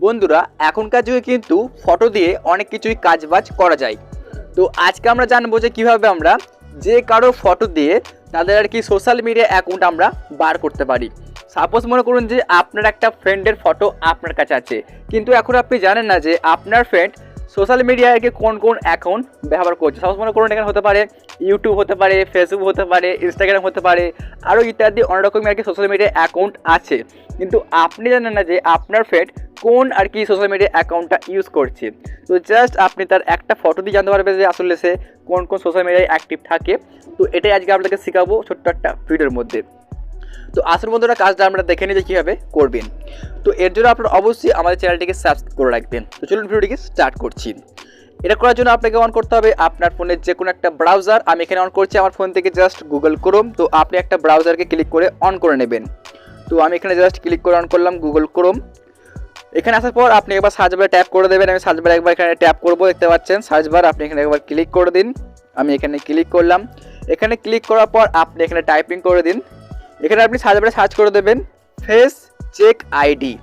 বন্ধুরা এখনকার যুগে কিন্তু ফটো দিয়ে অনেক কিছুই কাজবাজ করা যায়। তো আজকে আমরা জানবো যে কীভাবে আমরা যে কারো ফটো দিয়ে তাদের আর কি সোশ্যাল মিডিয়া অ্যাকাউন্ট আমরা বার করতে পারি। সাপোজ মনে করুন যে আপনার একটা ফ্রেন্ডের ফটো আপনার কাছে আছে, কিন্তু এখন আপনি জানেন না যে আপনার ফ্রেন্ড সোশ্যাল মিডিয়ায় কোন কোন অ্যাকাউন্ট ব্যবহার করছে। সাপোজ মনে করুন এখানে হতে পারে ইউটিউব, হতে পারে ফেসবুক, হতে পারে ইনস্টাগ্রাম, হতে পারে আরও ইত্যাদি অনেক রকমের আর কি সোশ্যাল মিডিয়া অ্যাকাউন্ট আছে, কিন্তু আপনি জানেন না যে আপনার ফ্রেন্ড কোন আর কি সোশ্যাল মিডিয়া অ্যাকাউন্টটা ইউজ করছে। তো জাস্ট আপনি তার একটা ফটো দিয়ে জানতে পারবেন যে আসলে সে কোন কোন সোশ্যাল মিডিয়ায় অ্যাক্টিভ থাকে। তো এটাই আজকে আপনাকে শেখাবো ছোট্ট একটা ভিডিওর মধ্যে। তো আসল বন্ধুরা কাজটা আমরা দেখে নিই যে কীভাবে করবেন। তো এর জন্য আপনারা অবশ্যই আমাদের চ্যানেলটিকে সাবস্ক্রাইব করে রাখবেন। তো চলুন ভিডিওটিকে স্টার্ট করছি। এটা করার জন্য আপনাকে অন করতে হবে আপনার ফোনের যে কোনো একটা ব্রাউজার। আমি এখানে অন করছি আমার ফোন থেকে জাস্ট গুগল ক্রোম। তো আপনি একটা ব্রাউজারকে ক্লিক করে অন করে নেবেন। তো আমি এখানে জাস্ট ক্লিক করে অন করলাম গুগল ক্রোম। এখানে আসার পর আপনি একবার সার্চ বারে ট্যাপ করে দেবেন। আমি সার্চ বারে একবার এখানে ট্যাপ করবো, দেখতে পাচ্ছেন সার্চ বার, আপনি এখানে একবার ক্লিক করে দিন। আমি এখানে ক্লিক করলাম। এখানে ক্লিক করার পর আপনি এখানে টাইপিং করে দিন। এখানে আপনি সার্চ বারে সার্চ করে দেবেন ফেস চেক আইডি।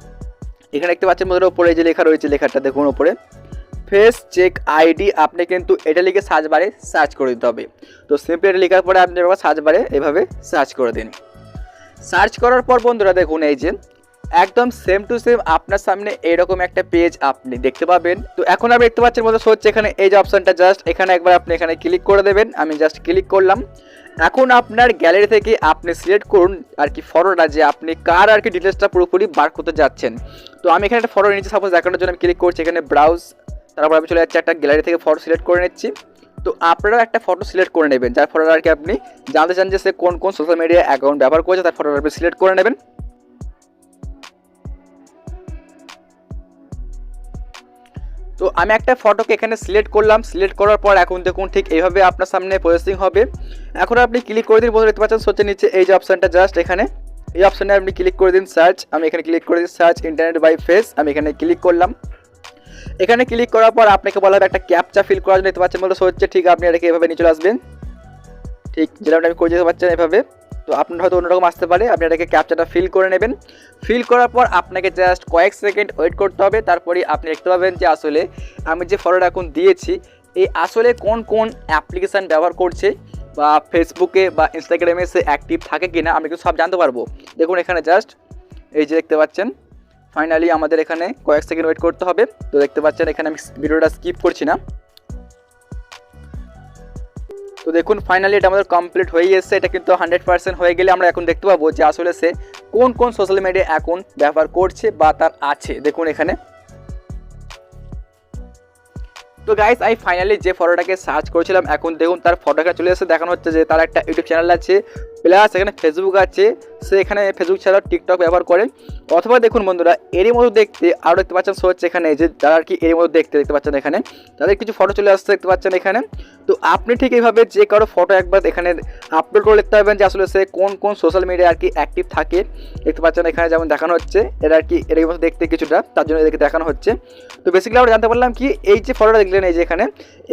এখানে দেখতে পাচ্ছেন বন্ধুরা উপরে যে লেখা রয়েছে, লেখাটা দেখুন উপরে ফেস চেক আইডি। আপনি কিন্তু এটা লিখে সার্চ বারে সার্চ করে দিতে হবে। তো সিম্পলি এটা লেখার পরে আপনি এবার সার্চ বারে এভাবে সার্চ করে দিন। সার্চ করার পর বন্ধুরা দেখুন এই যে একদম সেম টু সেম আপনার সামনে এরকম একটা পেজ আপনি দেখতে পাবেন। তো এখন আপনি দেখতে পাচ্ছেন বন্ধু হচ্ছে এখানে এই যে অপশনটা, জাস্ট এখানে একবার আপনি এখানে ক্লিক করে দেবেন। আমি জাস্ট ক্লিক করলাম। এখন আপনার গ্যালারি থেকে আপনি সিলেক্ট করুন আর কি ফটোটা, যে আপনি কার আর কি ডিটেলসটা পুরোপুরি বার করতে যাচ্ছেন। তো আমি এখানে একটা ফটো নিচ্ছি, সাপোজ দেখানোর জন্য আমি ক্লিক করছি এখানে ব্রাউজ, তারপর আমি চলে যাচ্ছি একটা গ্যালারি থেকে ফটো সিলেক্ট করে নিচ্ছি। তো আপনারাও একটা ফটো সিলেক্ট করে নেবেন যার ফটোটা আর কি আপনি জানতে চান যে সে কোন কোন সোশ্যাল মিডিয়া অ্যাকাউন্ট ব্যবহার করছে, তার ফটোটা আপনি সিলেক্ট করে নেবেন। তো আমি একটা ফটোকে এখানে সিলেক্ট করলাম। সিলেক্ট করার পর এখন দেখুন ঠিক এইভাবে আপনার সামনে প্রসেসিং হবে। এখন আপনি ক্লিক করে দিন, বন্ধু দেখতে পাচ্ছেন হচ্ছে নিচে এই যে অপশানটা, জাস্ট এখানে এই অপশানে আপনি ক্লিক করে দিন সার্চ। আমি এখানে ক্লিক করে দিন সার্চ ইন্টারনেট বাই ফেস। আমি এখানে ক্লিক করলাম। এখানে ক্লিক করার পর আপনাকে বলা হবে একটা ক্যাপচা ফিল করার জন্য, দেখতে পাচ্ছেন বন্ধু হচ্ছে ঠিক আপনি এটাকে এভাবে নিয়ে চলে আসবেন, ঠিক যেটা আমি করে যেতে পারছেন এভাবে। তো আপনার হয়তো অন্যরকম আসতে পারে, আপনি এটাকে ক্যাপচাটা ফিল করে নেবেন। ফিল করার পর আপনাকে জাস্ট কয়েক সেকেন্ড ওয়েট করতে হবে। তারপরে আপনি দেখতে পাবেন যে আসলে আমি যে ফটোটা এখন দিয়েছি এই আসলে কোন কোন অ্যাপ্লিকেশান ব্যবহার করছে, বা ফেসবুকে বা ইনস্টাগ্রামে সে অ্যাক্টিভ থাকে কিনা আমি কিন্তু সব জানতে পারবো। দেখুন এখানে জাস্ট এই যে দেখতে পাচ্ছেন ফাইনালি আমাদের এখানে কয়েক সেকেন্ড ওয়েট করতে হবে। তো দেখতে পাচ্ছেন এখানে আমি ভিডিওটা স্কিপ করছি না। তো দেখুন ফাইনালি এটা আমাদের কমপ্লিট হয়ে এসেছে। এটা কিন্তু 100% হয়ে গেলে আমরা এখন দেখতে পাবো যে আসলে সে কোন কোন সোশ্যাল মিডিয়া অ্যাকাউন্ট ব্যবহার করছে বা তার আছে। দেখুন এখানে। তো গাইস আমি ফাইনালি যে ফটোটাকে সার্চ করেছিলাম এখন দেখুন তার ফটোটা চলে এসে দেখানো হচ্ছে যে তার একটা ইউটিউব চ্যানেল আছে, প্লাস এখানে ফেসবুক আছে। সে এখানে ফেসবুক ছাড়াও টিকটক ব্যবহার করে। অথবা দেখুন বন্ধুরা এরই মতো দেখতে আরও দেখতে পাচ্ছেন শো হচ্ছে এখানে যে যারা আর কি এরই মতো দেখতে পাচ্ছেন এখানে তাদের কিছু ফটো চলে আসছে দেখতে পাচ্ছেন এখানে। তো আপনি ঠিক এইভাবে যে কারো ফটো একবার এখানে আপলোড করে লিখতে পারবেন যে আসলে সে কোন কোন সোশ্যাল মিডিয়া আর কি অ্যাক্টিভ থাকে। দেখতে পাচ্ছেন এখানে যেমন দেখানো হচ্ছে এরা আর কি এরই মতো দেখতে কিছুটা, তার জন্য এদেরকে দেখানো হচ্ছে। তো বেসিক্যালি আমরা জানতে পারলাম কি এই যে ফটোটা দেখলেন এই যে এখানে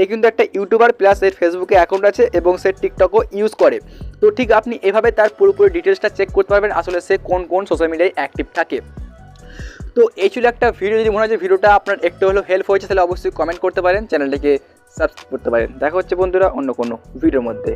এই কিন্তু একটা ইউটিউবার, প্লাস এর ফেসবুকে অ্যাকাউন্ট আছে এবং সে টিকটকও ইউজ করে। তো ঠিক আপনি এভাবে তার পুরোপুরি ডিটেলসটা চেক করতে পারবেন আসলে সে কোন কোন সোশ্যাল মিডিয়ায় অ্যাক্টিভ থাকে। তো এই ছিল একটা ভিডিও। যদি মনে হয় যে ভিডিওটা আপনার একটু হলেও হেল্প হয়েছে তাহলে অবশ্যই কমেন্ট করতে পারেন, চ্যানেলটিকে সাবস্ক্রাইব করতে পারেন। দেখা হচ্ছে বন্ধুরা অন্য কোনো ভিডিওর মধ্যে।